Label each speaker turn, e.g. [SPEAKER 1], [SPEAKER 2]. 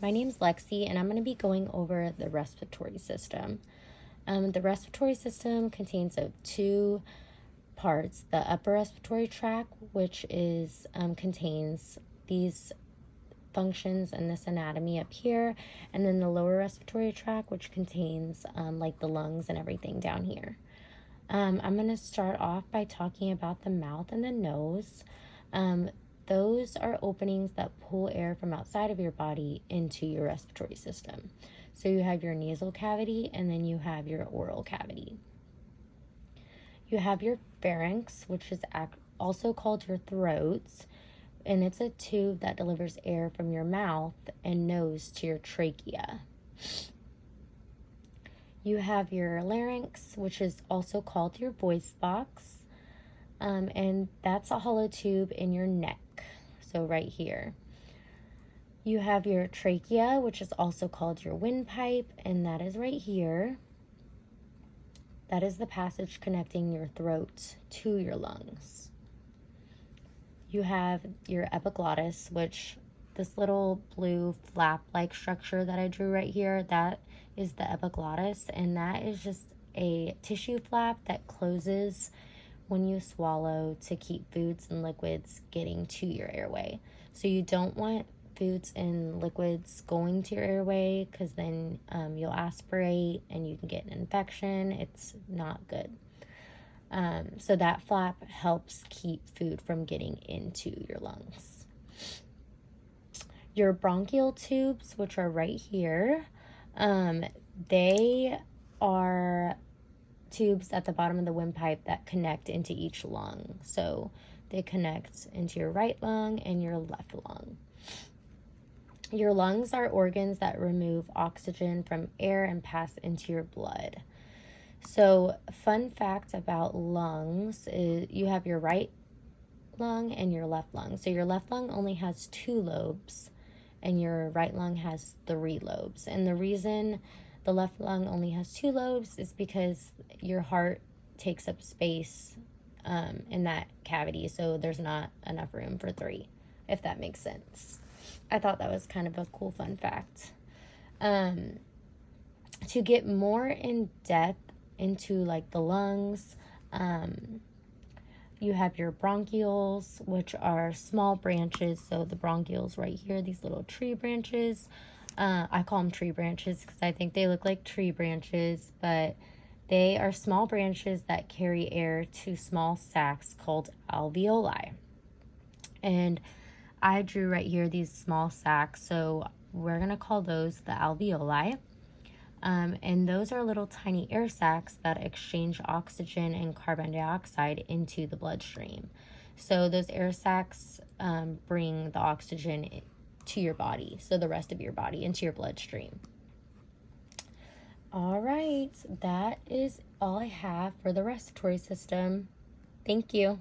[SPEAKER 1] My name's Lexi, and I'm going to be going over the respiratory system. The respiratory system contains of two parts: the upper respiratory tract, which is contains these functions and this anatomy up here, and then the lower respiratory tract, which contains like the lungs and everything down here. I'm going to start off by talking about the mouth and the nose. Those are openings that pull air from outside of your body into your respiratory system. So you have your nasal cavity, and then you have your oral cavity. You have your pharynx, which is also called your throat, and it's a tube that delivers air from your mouth and nose to your trachea. You have your larynx, which is also called your voice box, and that's a hollow tube in your neck, so right here. You have your trachea, which is also called your windpipe, and that is right here. That is the passage connecting your throat to your lungs. You have your epiglottis, which this little blue flap-like structure that I drew right here, that is the epiglottis, and that is just a tissue flap that closes when you swallow to keep foods and liquids getting to your airway. So you don't want foods and liquids going to your airway, because then you'll aspirate and you can get an infection. It's not good. So that flap helps keep food from getting into your lungs. Your bronchial tubes, which are right here, they are tubes at the bottom of the windpipe that connect into each lung. So they connect into your right lung and your left lung. Your lungs are organs that remove oxygen from air and pass into your blood. So, fun fact about lungs is you have your right lung and your left lung. So your left lung only has 2 lobes and your right lung has 3 lobes. And the reason the left lung only has 2 lobes is because your heart takes up space in that cavity, so there's not enough room for 3, if that makes sense. I thought that was kind of a cool fun fact. To get more in depth into like the lungs, you have your bronchioles, which are small branches. So the bronchioles right here, these little tree branches. I call them tree branches because I think they look like tree branches, but they are small branches that carry air to small sacs called alveoli. And I drew right here these small sacs, so we're going to call those the alveoli. And those are little tiny air sacs that exchange oxygen and carbon dioxide into the bloodstream. So those air sacs bring the oxygen to your body, so the rest of your body, into your bloodstream. All right, that is all I have for the respiratory system. Thank you.